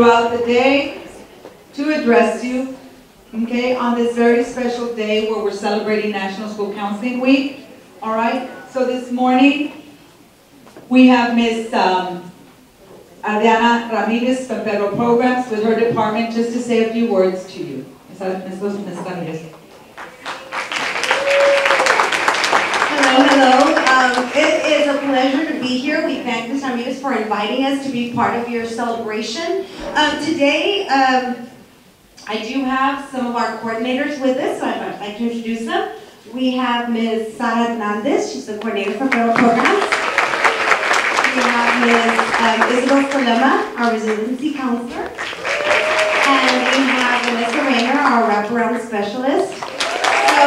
throughout the day to address you, okay, on this very special day where we're celebrating National School Counseling Week. All right, so this morning we have Ms. Adriana Ramirez from Federal Programs with her department just to say a few words to you. Ms. Ramirez. Hello. It is a pleasure to be here. We thank Ms. Ramirez for inviting us to be part of your celebration. Today, I do have some of our coordinators with us, so I'd like to introduce them. We have Ms. Sara Hernandez, she's the coordinator for Federal Programs. We have Ms. Isabel Salema, our residency counselor. And we have Vanessa Rayner, our wraparound specialist. So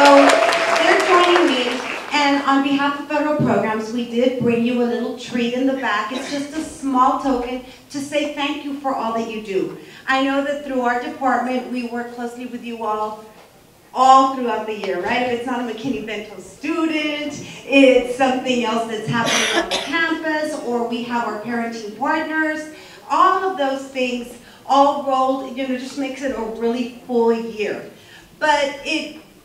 they're joining me. And on behalf of Federal Programs, we did bring you a little treat in the back. It's just a small token to say thank you for all that you do. I know that through our department, we work closely with you all throughout the year, right? If it's not a McKinney-Vento student, it's something else that's happening on the campus, or we have our parenting partners. All of those things all rolled, just makes it a really full year. But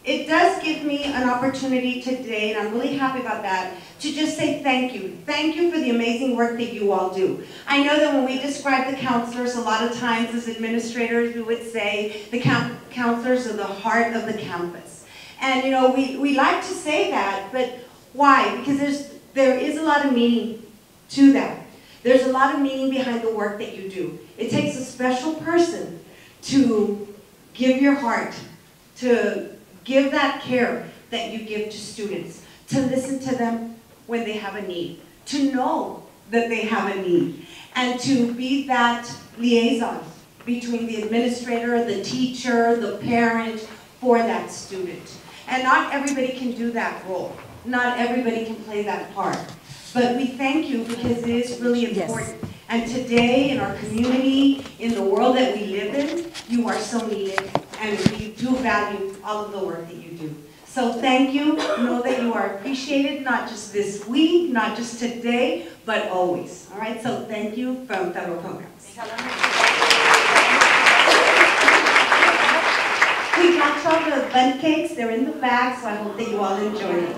it does give me an opportunity today, and I'm really happy about that, to just say thank you. Thank you for the amazing work that you all do. I know that when we describe the counselors, a lot of times as administrators, we would say the counselors are the heart of the campus. And we like to say that, but why? Because there is a lot of meaning to that. There's a lot of meaning behind the work that you do. It takes a special person to give your heart, to give that care that you give to students, to listen to them when they have a need, to know that they have a need, and to be that liaison between the administrator, the teacher, the parent for that student. And not everybody can do that role. Not everybody can play that part. But we thank you because it is really important. Yes. And today, in our community, in the world that we live in, you are so needed, and we do value all of the work that you do. So thank you. Know that you are appreciated, not just this week, not just today, but always. All right, so thank you from Federal Programs. We got all the bundt cakes. They're in the bag, so I hope that you all enjoy it.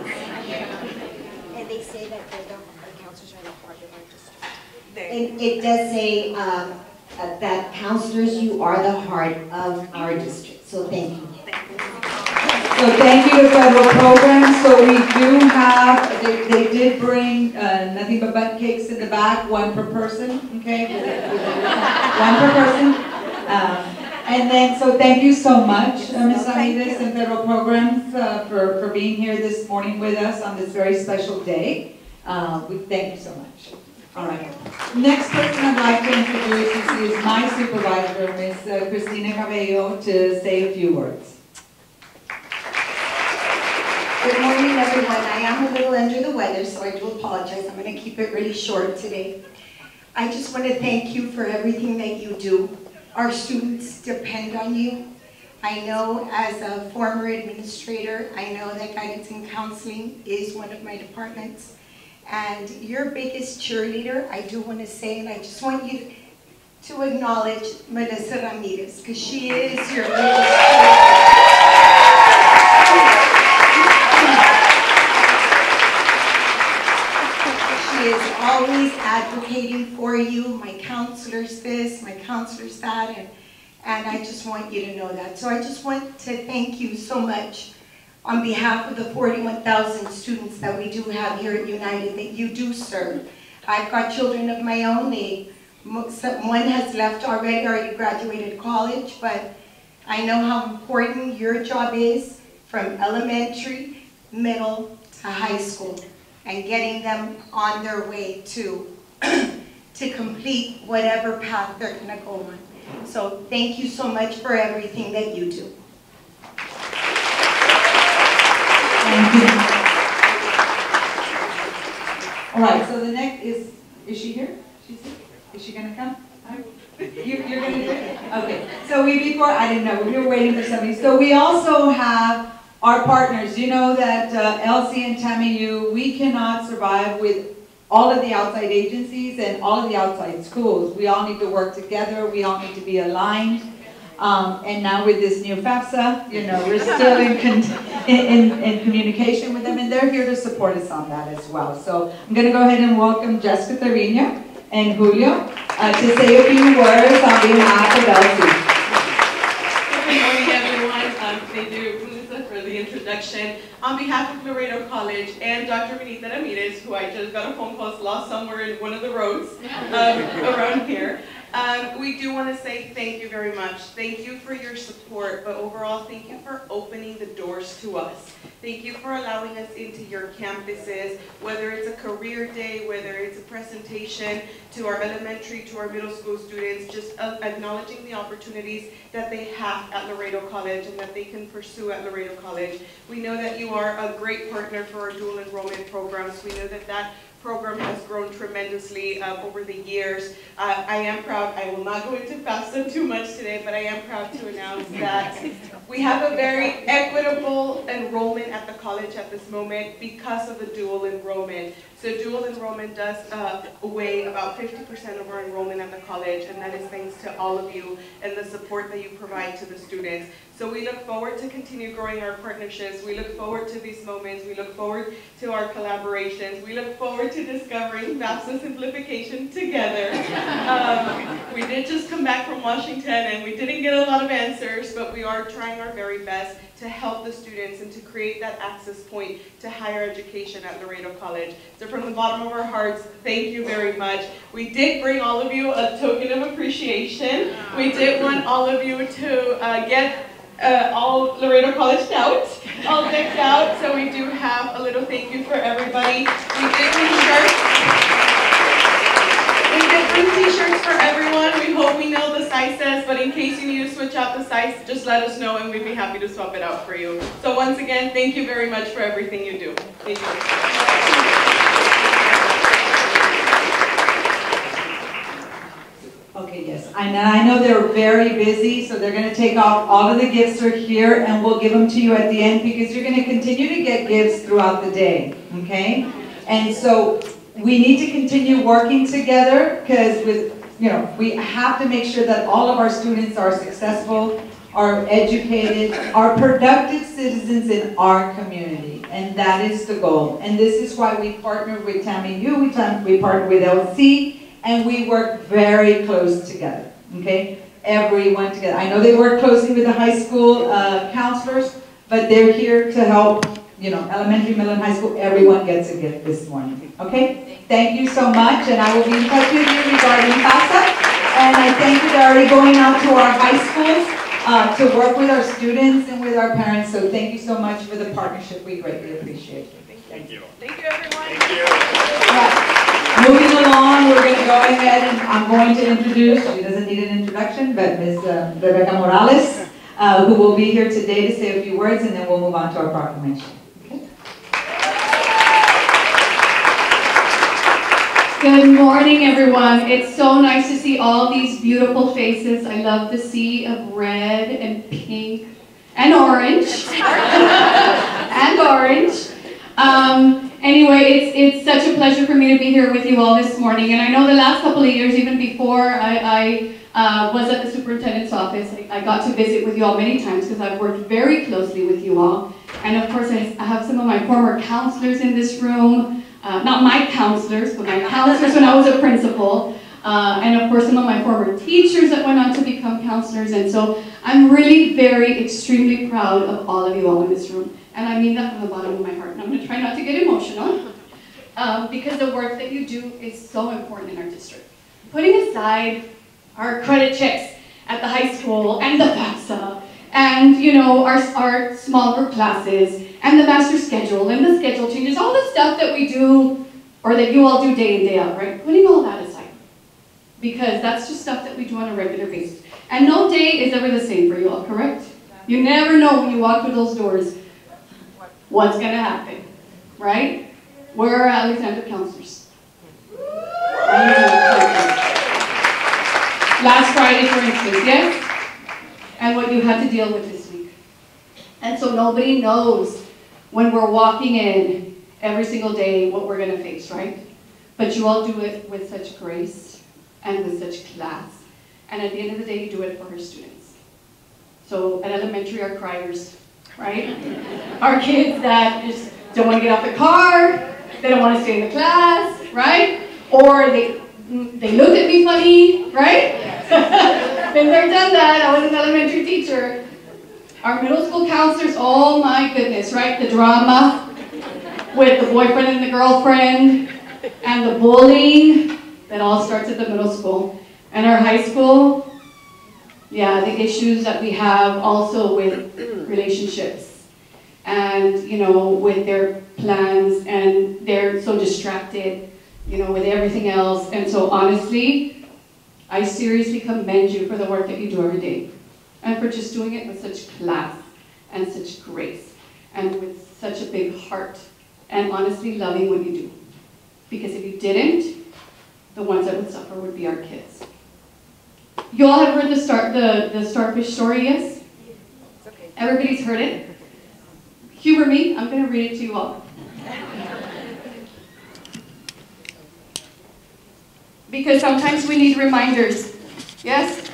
And they say that the counselors are the heart of our district. And it does say that counselors, you are the heart of our district. So thank you. So thank you to Federal Programs. So we do have, they did bring nothing but bundt cakes in the back, one per person, okay? One per person. And then, so thank you so much, Ms. Ramirez and Federal Programs for being here this morning with us on this very special day. We thank you so much. All right. Next person I'd like to introduce is my supervisor, Ms. Cristina Cabello, to say a few words. Good morning, everyone. I am a little under the weather, so I do apologize. I'm going to keep it really short today. I just want to thank you for everything that you do. Our students depend on you. I know as a former administrator, I know that guidance and counseling is one of my departments. And your biggest cheerleader, I do want to say, and I just want you to acknowledge Vanessa Ramirez, because she is your biggest cheerleader. She is always advocating for you, my counselors this, my counselors that, and I just want you to know that. So I just want to thank you so much on behalf of the 41,000 students that we do have here at United that you do serve. I've got children of my own. One has left already graduated college, but I know how important your job is from elementary, middle to high school, and getting them on their way to complete whatever path they're going to go on. So thank you so much for everything that you do. Thank you. All right, so the next is she here? She's here? Is she going to come? You're going to do it? Okay. So I didn't know. We were waiting for somebody. So we also have our partners. You know that Elsie and Tammy, we cannot survive with all of the outside agencies and all of the outside schools. We all need to work together. We all need to be aligned. And now with this new FAFSA, you know, we're still in communication with them, and they're here to support us on that as well. So I'm going to go ahead and welcome Jessica Tarino and Julio to say a few words on behalf of LC. Good morning, everyone. Thank you, Melissa, for the introduction. On behalf of Laredo College and Dr. Benita Ramirez, who I just got a phone call, lost somewhere in one of the roads around here, we do want to say thank you very much. Thank you for your support, but overall, thank you for opening the doors to us. Thank you for allowing us into your campuses, whether it's a career day, whether it's a presentation to our elementary, to our middle school students, just acknowledging the opportunities that they have at Laredo College and that they can pursue at Laredo College. We know that you are a great partner for our dual enrollment programs. We know that that program has grown tremendously over the years. I am proud, I will not go into FAFSA too much today, but I am proud to announce that we have a very equitable enrollment at the college at this moment because of the dual enrollment. So dual enrollment does weigh about 50% of our enrollment at the college, and that is thanks to all of you and the support that you provide to the students. So we look forward to continue growing our partnerships. We look forward to these moments. We look forward to our collaborations. We look forward to discovering FAFSA simplification together. We did just come back from Washington and we didn't get a lot of answers, but we are trying our very best to help the students and to create that access point to higher education at Laredo College. So from the bottom of our hearts, thank you very much. We did bring all of you a token of appreciation. We did want all of you to get all Laredo College out, all decked out. So we do have a little thank you for everybody. We did bring shirts. We did bring t-shirts for everyone. We hope we know the sizes, but in case you need to switch out the size, just let us know and we'd be happy to swap it out for you. So once again, thank you very much for everything you do. Thank you. Okay, yes, and I know they're very busy, so they're going to take off. All of the gifts are here, and we'll give them to you at the end because you're going to continue to get gifts throughout the day, okay? And so we need to continue working together because we have to make sure that all of our students are successful, are educated, are productive citizens in our community, and that is the goal. And this is why we partnered with Tammy U, we partnered with LC, and we work very close together, okay? Everyone together. I know they work closely with the high school counselors, but they're here to help, elementary, middle, and high school. Everyone gets a gift this morning, okay? Thank you so much, and I will be in touch with you regarding FAFSA. And I thank you. They're already going out to our high schools to work with our students and with our parents. So thank you so much for the partnership. We greatly appreciate it. Thank you. Thank you, everyone. Thank you. Right. Moving along, we're going to go ahead and I'm going to introduce, she doesn't need an introduction, but Ms. Rebecca Morales, who will be here today to say a few words, and then we'll move on to our proclamation. Okay. Good morning, everyone. It's so nice to see all these beautiful faces. I love the sea of red and pink and orange. And orange. Anyway, it's such a pleasure for me to be here with you all this morning. And I know the last couple of years, even before I was at the superintendent's office, I got to visit with you all many times because I've worked very closely with you all. And of course, I have some of my former counselors in this room. Not my counselors, but my counselors when I was a principal. And of course, some of my former teachers that went on to become counselors. And so I'm really extremely proud of all of you all in this room. And I mean that from the bottom of my heart. And I'm going to try not to get emotional because the work that you do is so important in our district. Putting aside our credit checks at the high school and the FAFSA and, our small group classes and the master schedule and the schedule changes, all the stuff that we do or that you all do day in, day out, right? Putting all that aside because that's just stuff that we do on a regular basis. And no day is ever the same for you all, correct? You never know when you walk through those doors what's going to happen, right? Where are Alexander counselors? Last Friday, for instance, yes? And what you had to deal with this week. And so nobody knows when we're walking in every single day what we're going to face, right? but you all do it with such grace and with such class. And at the end of the day, you do it for our students. So at elementary, our criers, right? Our kids that just don't want to get off the car, they don't want to stay in the class, right? Or they looked at me funny, right? Been there, done that. I was an elementary teacher. Our middle school counselors, oh my goodness, right? The drama with the boyfriend and the girlfriend and the bullying that all starts at the middle school. And our high school, yeah, the issues that we have also with relationships and, you know, with their plans, and they're so distracted, you know, with everything else. And so honestly, I seriously commend you for the work that you do every day and for just doing it with such class and such grace and with such a big heart and honestly loving what you do. Because if you didn't, the ones that would suffer would be our kids. You all have heard the starfish story, yes? Okay. Everybody's heard it? Humor me, I'm going to read it to you all. Because sometimes we need reminders, yes?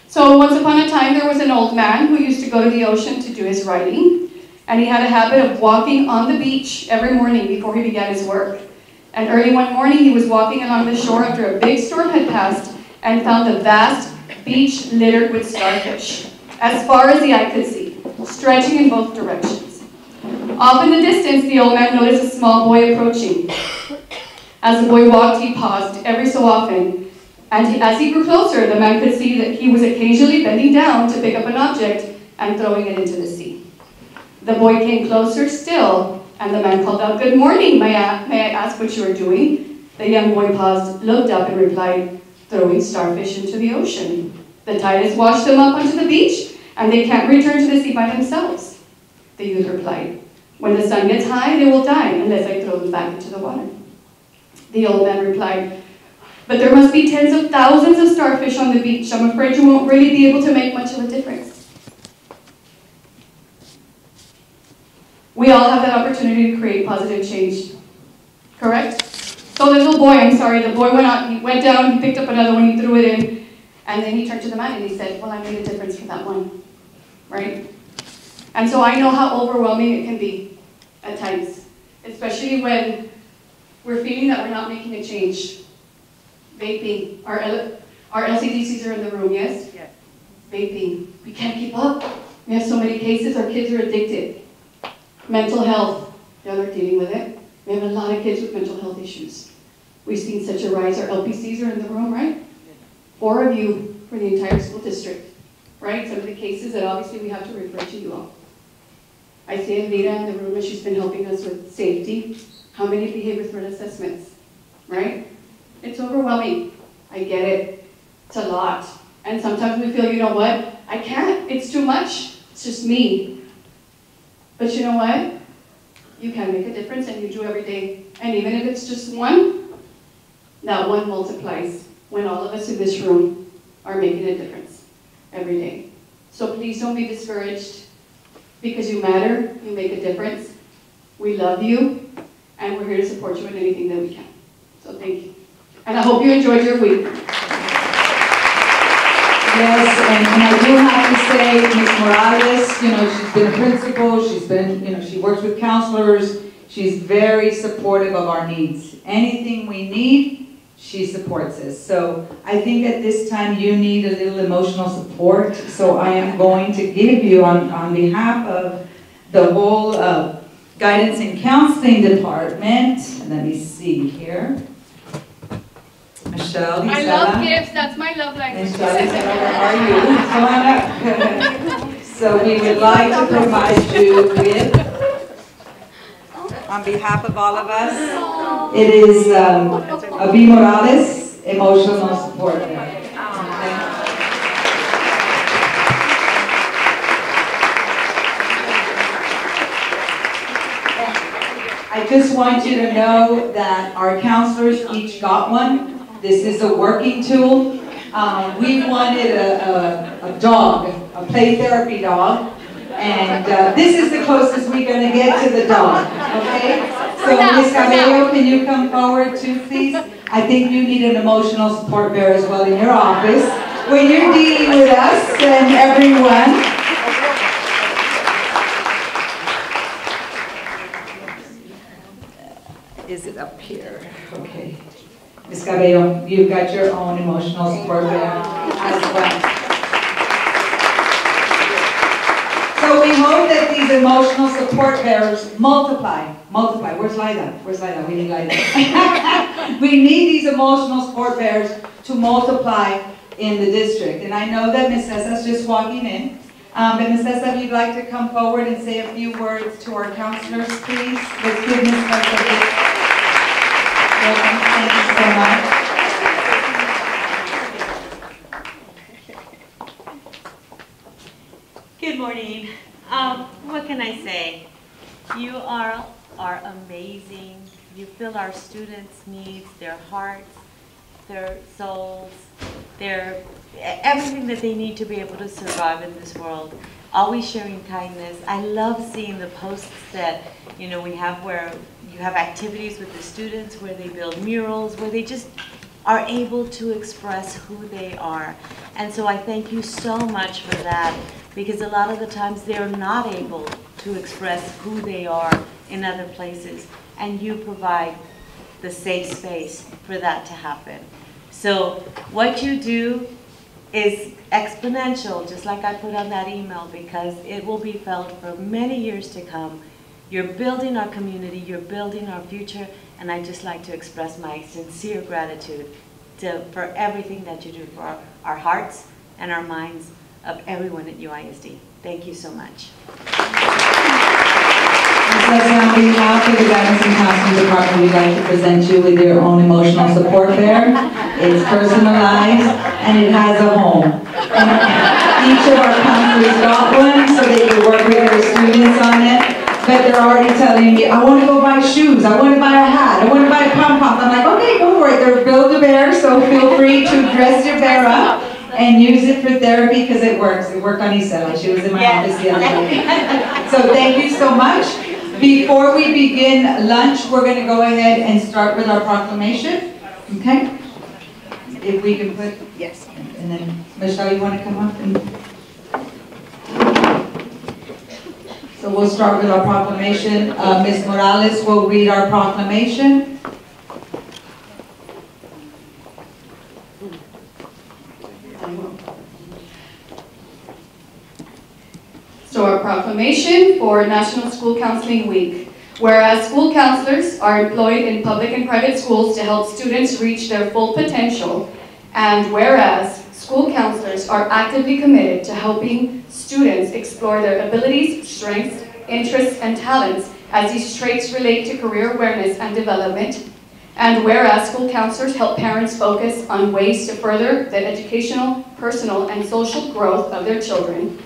So once upon a time, there was an old man who used to go to the ocean to do his writing, and he had a habit of walking on the beach every morning before he began his work. And early one morning, he was walking along the shore after a big storm had passed and found a vast beach littered with starfish, as far as the eye could see, stretching in both directions. Off in the distance, the old man noticed a small boy approaching. As the boy walked, he paused every so often, and as he grew closer, the man could see that he was occasionally bending down to pick up an object and throwing it into the sea. The boy came closer still, and the man called out, "Good morning, may I ask what you are doing?" The young boy paused, looked up, and replied, "Throwing starfish into the ocean. The tide has washed them up onto the beach, and they can't return to the sea by themselves." The youth replied, "When the sun gets high, they will die unless I throw them back into the water." The old man replied, "But there must be tens of thousands of starfish on the beach. I'm afraid you won't really be able to make much of a difference." We all have that opportunity to create positive change, correct? So the little boy, the boy went out, he went down, he picked up another one, he threw it in, and then he turned to the man and he said, "Well, I made a difference for that one," right? And so I know how overwhelming it can be at times, especially when we're feeling that we're not making a change. Vaping, our LCDCs are in the room, yes? Yes. Vaping, we can't keep up. We have so many cases, our kids are addicted. Mental health, y'all are dealing with it. We have a lot of kids with mental health issues. We've seen such a rise. Our LPCs are in the room, right? 4 of you for the entire school district, right? Some of the cases that obviously we have to refer to you all. I see Anita in the room and she's been helping us with safety. How many behavior threat assessments, right? It's overwhelming. I get it. It's a lot. And sometimes we feel, you know what? I can't. It's too much. It's just me. But you know what? You can make a difference, and you do every day. And even if it's just one, that one multiplies when all of us in this room are making a difference every day. So please don't be discouraged because you matter, you make a difference. We love you, and we're here to support you in anything that we can. So thank you. And I hope you enjoyed your week. Yes, and I do have to say, Ms. Morales, you know, she's been a principal, she's been, you know, she works with counselors, she's very supportive of our needs. Anything we need, she supports us. So I think at this time you need a little emotional support, so I am going to give you, on behalf of the whole Guidance and Counseling Department, let me see here. Michelle, I love gifts, that's my love language. Michelle, where are you? Come on up. So we would like to provide you with, on behalf of all of us, it is Avi Morales Emotional Support. Okay. I just want you to know that our counselors each got one. This is a working tool. We wanted a dog, a play therapy dog, And this is the closest we're going to get to the dog, okay? So Ms. Cabello, can you come forward too, please? I think you need an emotional support bearer as well in your office when you're dealing with us and everyone. Is it up here? Okay. Ms. Cabello, you've got your own emotional support bearer as well. So we hope that these emotional support bearers multiply. Where's Lida? We need Lida. We need these emotional support bearers to multiply in the district. And I know that Ms. Cessa's just walking in. But Ms. Cessa, if you'd like to come forward and say a few words to our counselors, please. Let's give Ms. Cessa a big welcome. Thank you so much. Good morning. What can I say? You are amazing. You fill our students' needs, their hearts, their souls, their everything that they need to be able to survive in this world. Always sharing kindness. I love seeing the posts that we have where you have activities with the students, where they build murals, where they just are able to express who they are. And so I thank you so much for that, because a lot of the times they're not able to express who they are in other places, and you provide the safe space for that to happen. So what you do is exponential, just like I put on that email, because it will be felt for many years to come. You're building our community, you're building our future, and I'd just like to express my sincere gratitude for everything that you do for our hearts and our minds of everyone at UISD. Thank you so much. On behalf of the Guidance and Counseling Department, we'd like to present you with your own emotional support bear. It's personalized and it has a home. And each of our counselors got one so they can work with their students on it. But they're already telling me, I want to go buy shoes, I want to buy a hat, I want to buy pom-poms. I'm like, okay, go for it. They're Build-A-Bear, so feel free to dress your bear up and use it for therapy because it works. It worked on Isela. She was in my office the other day. So thank you so much. Before we begin lunch, we're going to go ahead and start with our proclamation. Okay? If we can put, yes. And then, Michelle, you want to come up? So we'll start with our proclamation. Ms. Morales will read our proclamation. So our proclamation for National School Counseling Week. Whereas school counselors are employed in public and private schools to help students reach their full potential, and whereas school counselors are actively committed to helping students explore their abilities, strengths, interests, and talents as these traits relate to career awareness and development, and whereas school counselors help parents focus on ways to further the educational, personal, and social growth of their children,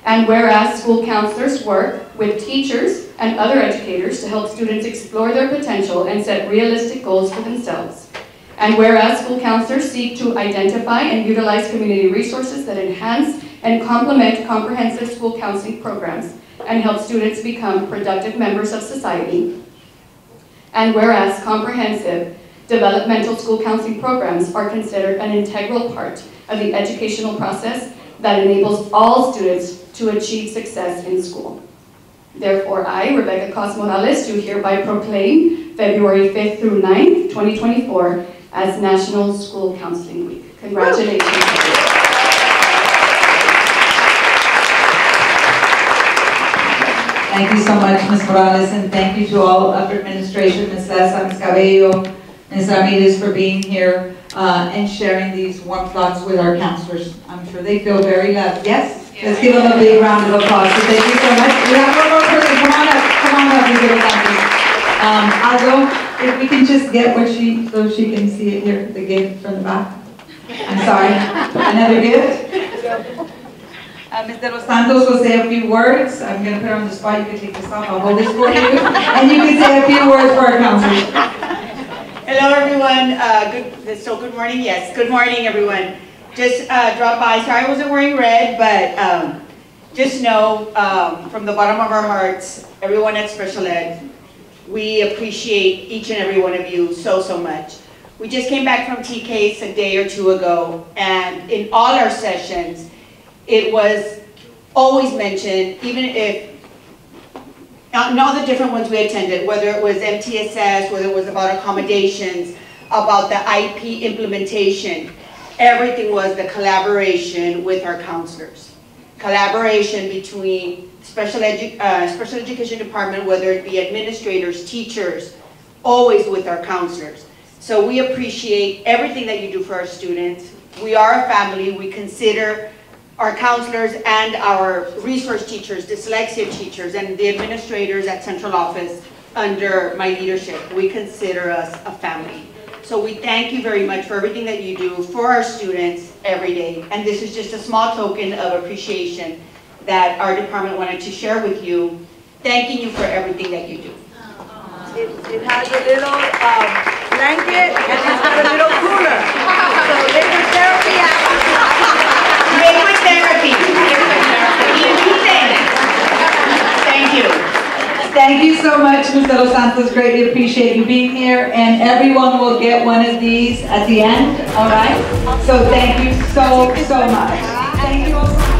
and whereas school counselors work with teachers and other educators to help students explore their potential and set realistic goals for themselves, and whereas school counselors seek to identify and utilize community resources that enhance and complement comprehensive school counseling programs and help students become productive members of society, and whereas comprehensive developmental school counseling programs are considered an integral part of the educational process that enables all students to achieve success in school. Therefore, I, Rebecca Cos Morales, do hereby proclaim February 5th through 9th, 2024 as National School Counseling Week. Congratulations. Thank you so much, Ms. Morales, and thank you to all of administration, Ms. Lessa, Ms. Cabello, Ms. Ramirez for being here and sharing these warm thoughts with our counselors. I'm sure they feel very loved. Yes? Let's give them a big round of applause. So thank you so much. We have one more person. Come on up and give us something. Aldo, if we can just get what so she can see it here, the gift from the back. I'm sorry. Another gift? Mr. Los Santos will say a few words. I'm going to put her on the spot. You can take this off. I'll hold this for you. And you can say a few words for our counselors. Hello, everyone. Good morning. Yes, good morning, everyone. Just dropped by. Sorry I wasn't wearing red, but just know from the bottom of our hearts, everyone at Special Ed, we appreciate each and every one of you so, so much. We just came back from TCASE a day or two ago, and in all our sessions, it was always mentioned, even if, in all the different ones we attended, whether it was MTSS, whether it was about accommodations, about the IP implementation, everything was the collaboration with our counselors. Collaboration between special education department, whether it be administrators, teachers, always with our counselors. So we appreciate everything that you do for our students. We are a family. We consider our counselors and our resource teachers, dyslexia teachers, and the administrators at central office under my leadership. We consider us a family. So we thank you very much for everything that you do for our students every day. And this is just a small token of appreciation that our department wanted to share with you, thanking you for everything that you do. It has a little blanket and it's got a little cooler. So liquid therapy Liquid therapy. Thank you. Thank you so much, Ms. De Los Santos. Greatly appreciate you being here. And everyone will get one of these at the end, all right? So thank you so, so much. Thank you all so much.